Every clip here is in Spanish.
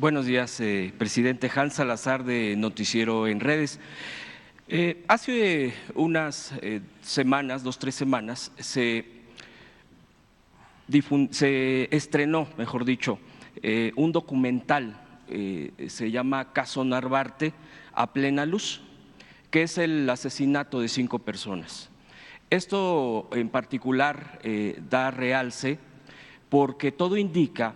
Buenos días, presidente. Hans Salazar, de Noticiero en Redes. Hace unas semanas, 2, 3 semanas, se estrenó, mejor dicho, un documental, se llama Caso Narvarte a plena luz, que es el asesinato de 5 personas. Esto en particular da realce porque todo indica,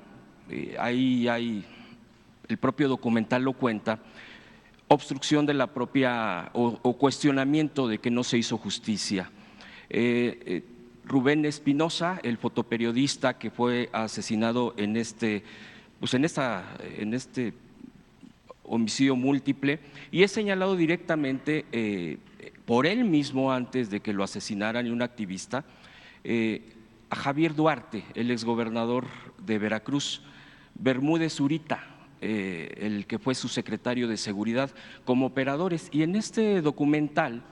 el propio documental lo cuenta, obstrucción de la propia o cuestionamiento de que no se hizo justicia. Rubén Espinosa, el fotoperiodista que fue asesinado en este homicidio múltiple, y es señalado directamente por él mismo antes de que lo asesinaran, y un activista, a Javier Duarte, el exgobernador de Veracruz, Bermúdez Zurita, el que fue su secretario de Seguridad, como operadores. Y en este documental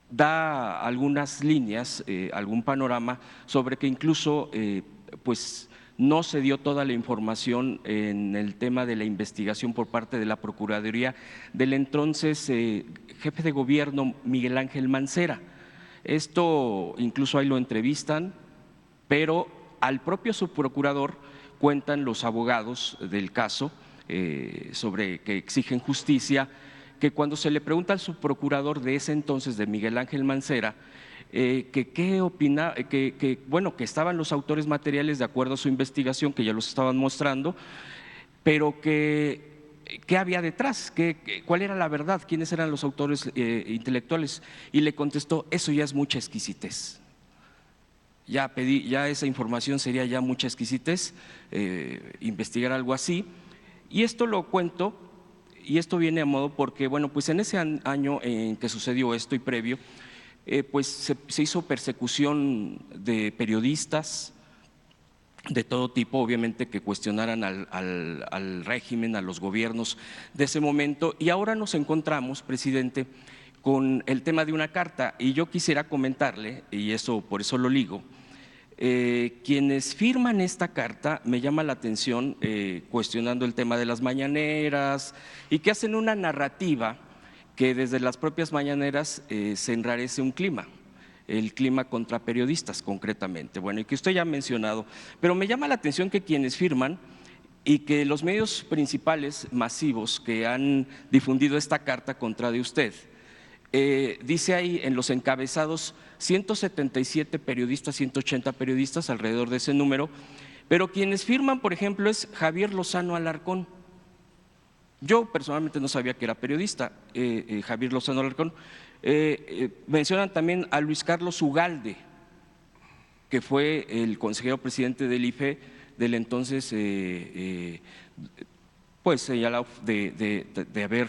da algunas líneas, algún panorama sobre que incluso pues no se dio toda la información en el tema de la investigación por parte de la Procuraduría del entonces jefe de gobierno Miguel Ángel Mancera. Esto incluso ahí lo entrevistan, pero al propio subprocurador cuentan los abogados del caso sobre que exigen justicia, que cuando se le pregunta al subprocurador de ese entonces, de Miguel Ángel Mancera, que qué opina, bueno, que estaban los autores materiales de acuerdo a su investigación, que ya los estaban mostrando, pero que qué había detrás, cuál era la verdad, quiénes eran los autores intelectuales, y le contestó: eso ya es mucha exquisitez. Ya esa información sería ya mucha exquisitez, investigar algo así. Y esto lo cuento, y esto viene a modo porque, bueno, pues en ese año en que sucedió esto y previo, pues se hizo persecución de periodistas de todo tipo, obviamente, que cuestionaran al régimen, a los gobiernos de ese momento. Y ahora nos encontramos, presidente, con el tema de una carta, y yo quisiera comentarle, y eso por eso lo ligo, quienes firman esta carta, me llama la atención, cuestionando el tema de las mañaneras, y que hacen una narrativa que desde las propias mañaneras se enrarece un clima, el clima contra periodistas concretamente, bueno, y que usted ya ha mencionado, pero me llama la atención que quienes firman y que los medios principales masivos que han difundido esta carta contra de usted, dice ahí en los encabezados 177 periodistas, 180 periodistas, alrededor de ese número, pero quienes firman, por ejemplo, es Javier Lozano Alarcón. Yo personalmente no sabía que era periodista, Javier Lozano Alarcón. Mencionan también a Luis Carlos Ugalde, que fue el consejero presidente del IFE del entonces, pues señalado de haber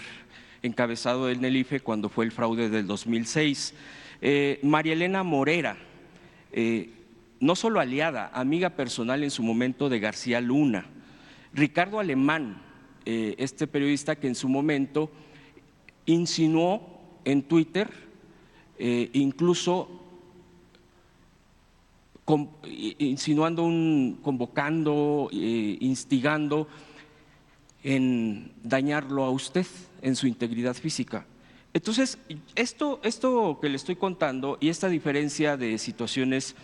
encabezado en el IFE cuando fue el fraude del 2006. María Elena Morera, no solo aliada, amiga personal en su momento de García Luna. Ricardo Alemán, este periodista que en su momento insinuó en Twitter, incluso insinuando, convocando, instigando en dañarlo a usted en su integridad física. Entonces, esto que le estoy contando y esta diferencia de situaciones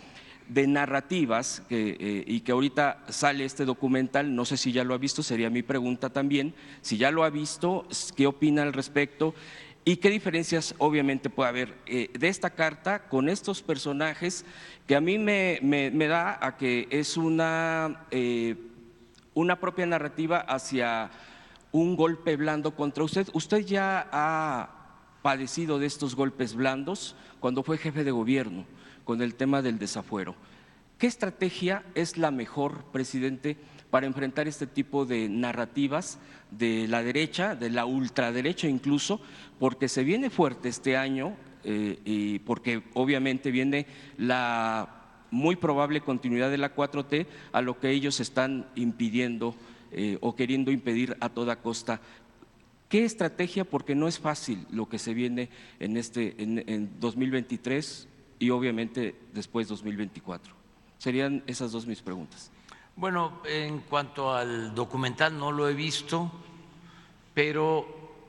de narrativas y que ahorita sale este documental, no sé si ya lo ha visto, sería mi pregunta también, si ya lo ha visto, ¿qué opina al respecto? ¿Y qué diferencias obviamente puede haber de esta carta con estos personajes que a mí me da a que es una propia narrativa hacia un golpe blando contra usted? Usted ya ha padecido de estos golpes blandos cuando fue jefe de gobierno con el tema del desafuero. ¿Qué estrategia es la mejor, presidente, para enfrentar este tipo de narrativas de la derecha, de la ultraderecha incluso, porque se viene fuerte este año y porque obviamente viene la muy probable continuidad de la 4T a lo que ellos están impidiendo o queriendo impedir a toda costa? ¿Qué estrategia? Porque no es fácil lo que se viene en 2023 y obviamente después 2024. Serían esas dos mis preguntas. Bueno, en cuanto al documental no lo he visto, pero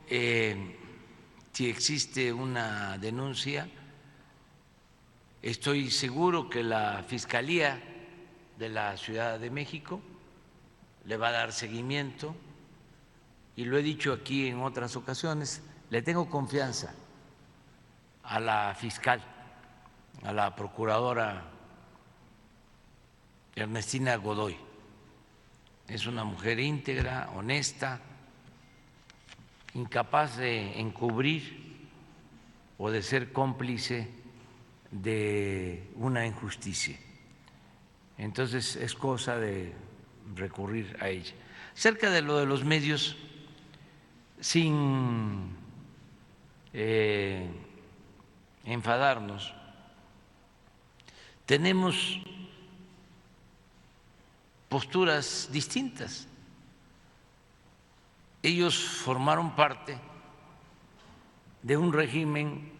si existe una denuncia, estoy seguro que la Fiscalía de la Ciudad de México le va a dar seguimiento, y lo he dicho aquí en otras ocasiones, le tengo confianza a la fiscal, a la procuradora Ernestina Godoy. Es una mujer íntegra, honesta, incapaz de encubrir o de ser cómplice de una injusticia. Entonces es cosa de recurrir a ella. Cerca de lo de los medios, sin enfadarnos, tenemos posturas distintas. Ellos formaron parte de un régimen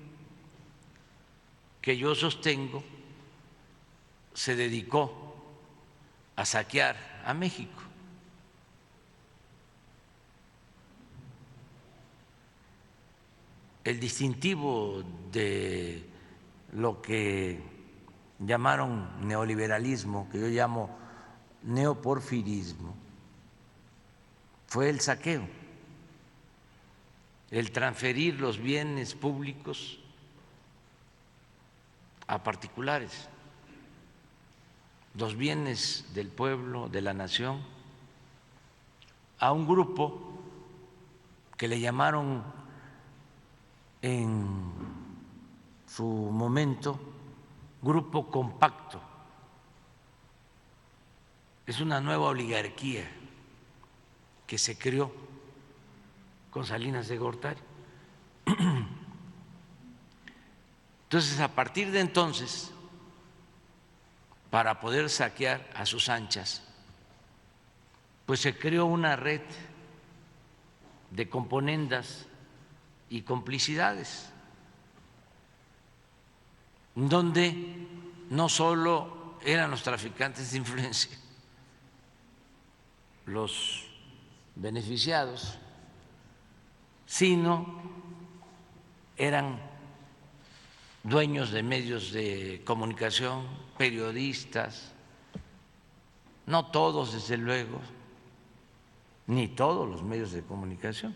que yo sostengo se dedicó a saquear a México. El distintivo de lo que llamaron neoliberalismo, que yo llamo neoporfirismo, fue el saqueo, el transferir los bienes públicos a particulares, los bienes del pueblo, de la nación, a un grupo que le llamaron en su momento grupo compacto. Es una nueva oligarquía que se creó con Salinas de Gortari. Entonces, a partir de entonces, para poder saquear a sus anchas, pues se creó una red de componendas y complicidades, donde no solo eran los traficantes de influencia los beneficiados, sino eran dueños de medios de comunicación, periodistas, no todos desde luego, ni todos los medios de comunicación,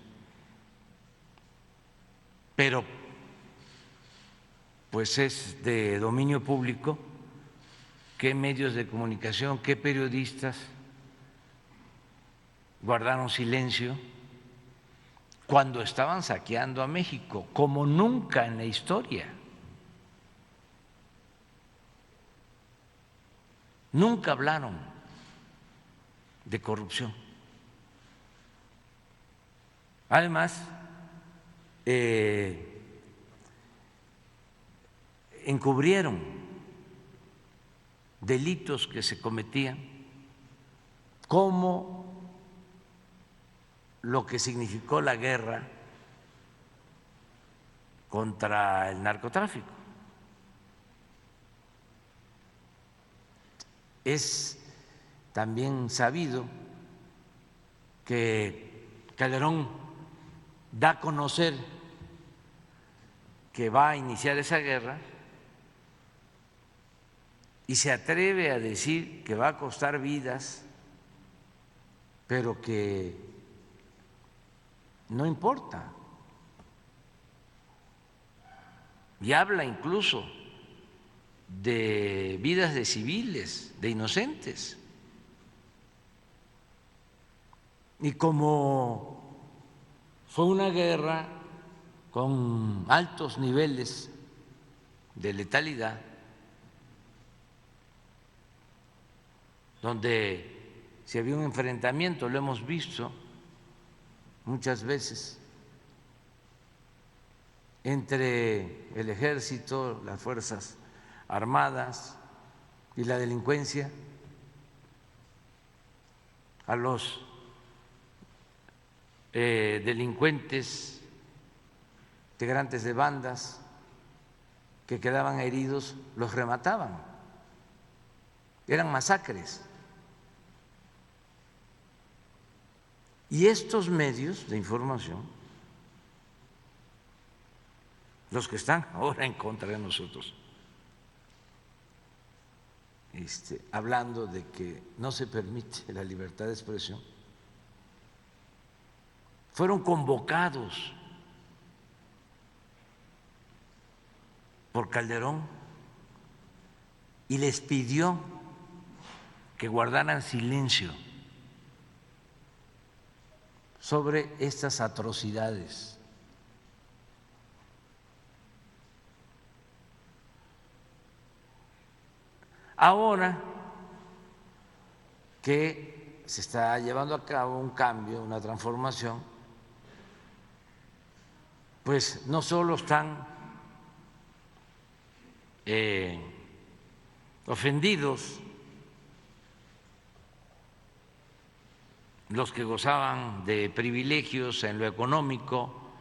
pero pues es de dominio público qué medios de comunicación, qué periodistas guardaron silencio cuando estaban saqueando a México, como nunca en la historia. Nunca hablaron de corrupción. Además, encubrieron delitos que se cometían, como lo que significó la guerra contra el narcotráfico. Es también sabido que Calderón da a conocer que va a iniciar esa guerra y se atreve a decir que va a costar vidas, pero que no importa. Y habla incluso de vidas de civiles, de inocentes. Y como fue una guerra con altos niveles de letalidad, donde si había un enfrentamiento, lo hemos visto muchas veces, entre el ejército, las fuerzas armadas y la delincuencia, a los delincuentes, integrantes de bandas que quedaban heridos, los remataban. Eran masacres. Y estos medios de información, los que están ahora en contra de nosotros, hablando de que no se permite la libertad de expresión, fueron convocados por Calderón y les pidió que guardaran silencio sobre estas atrocidades. Ahora que se está llevando a cabo un cambio, una transformación, pues no solo están ofendidos los que gozaban de privilegios en lo económico,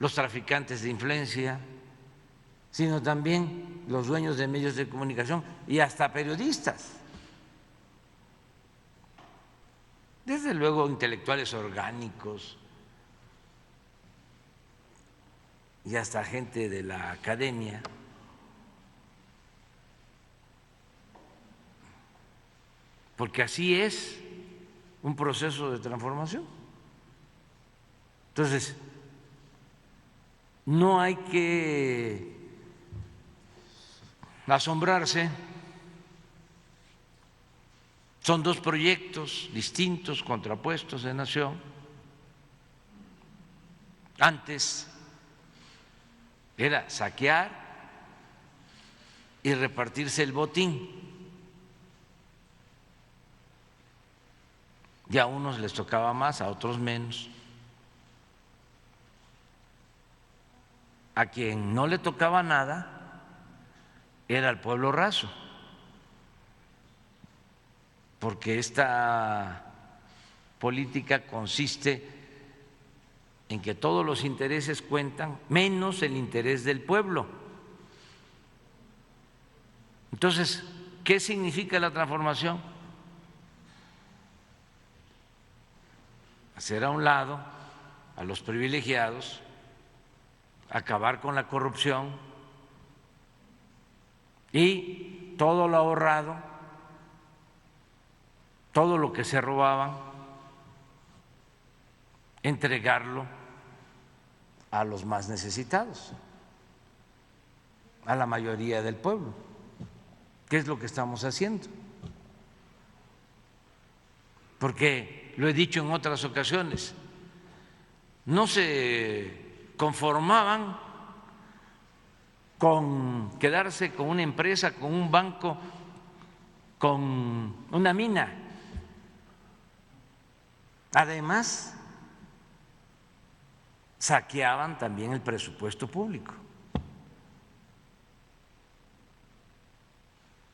los traficantes de influencia, sino también los dueños de medios de comunicación y hasta periodistas. Desde luego intelectuales orgánicos y hasta gente de la academia. Porque así es un proceso de transformación. Entonces, no hay que asombrarse. Son dos proyectos distintos, contrapuestos de nación. Antes era saquear y repartirse el botín. Y a unos les tocaba más, a otros menos. A quien no le tocaba nada era el pueblo raso, porque esta política consiste en que todos los intereses cuentan, menos el interés del pueblo. Entonces, ¿qué significa la transformación? Hacer a un lado a los privilegiados, acabar con la corrupción y todo lo ahorrado, todo lo que se robaban, entregarlo a los más necesitados, a la mayoría del pueblo. ¿Qué es lo que estamos haciendo? Porque lo he dicho en otras ocasiones, no se conformaban con quedarse con una empresa, con un banco, con una mina. Además, saqueaban también el presupuesto público.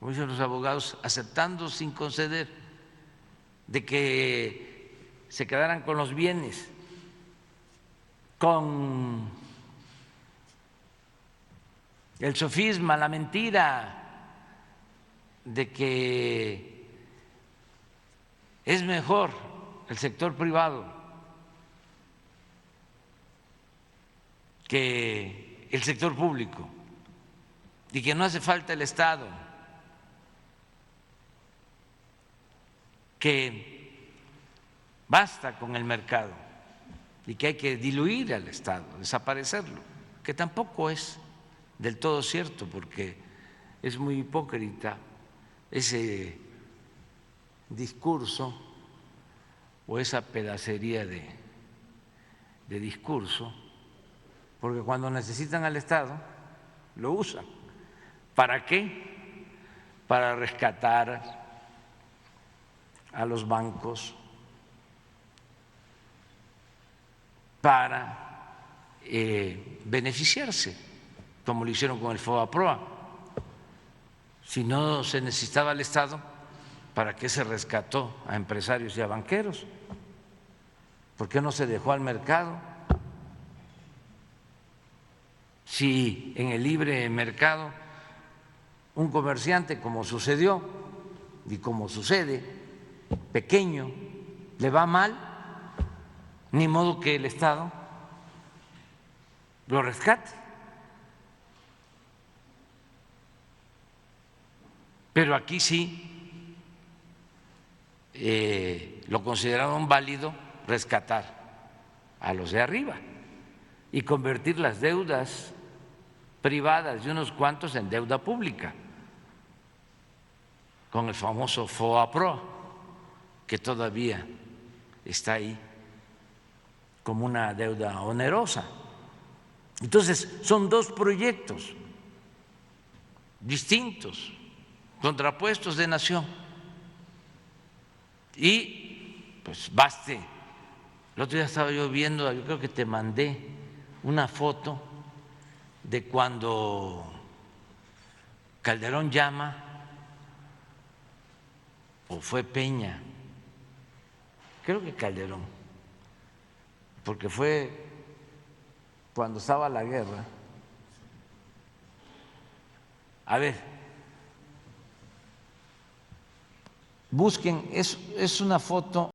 Como dicen los abogados, aceptando sin conceder de que se quedaran con los bienes, con el sofisma, la mentira de que es mejor el sector privado que el sector público y que no hace falta el Estado, que basta con el mercado y que hay que diluir al Estado, desaparecerlo, que tampoco es del todo cierto, porque es muy hipócrita ese discurso o esa pedacería de discurso, porque cuando necesitan al Estado lo usan. ¿Para qué? Para rescatar a los bancos, para beneficiarse, como lo hicieron con el FOBAPROA. Si no se necesitaba el Estado, ¿para qué se rescató a empresarios y a banqueros? ¿Por qué no se dejó al mercado? Si en el libre mercado un comerciante, como sucedió y como sucede, pequeño, le va mal, ni modo que el Estado lo rescate. Pero aquí sí lo consideraron válido rescatar a los de arriba y convertir las deudas privadas de unos cuantos en deuda pública, con el famoso FOAPRO, que todavía está ahí como una deuda onerosa. Entonces, son dos proyectos distintos, contrapuestos de nación. Y pues baste, el otro día estaba yo viendo, yo creo que te mandé una foto de cuando Calderón llama, o fue Peña, creo que Calderón, porque fue cuando estaba la guerra. A ver, busquen, es una foto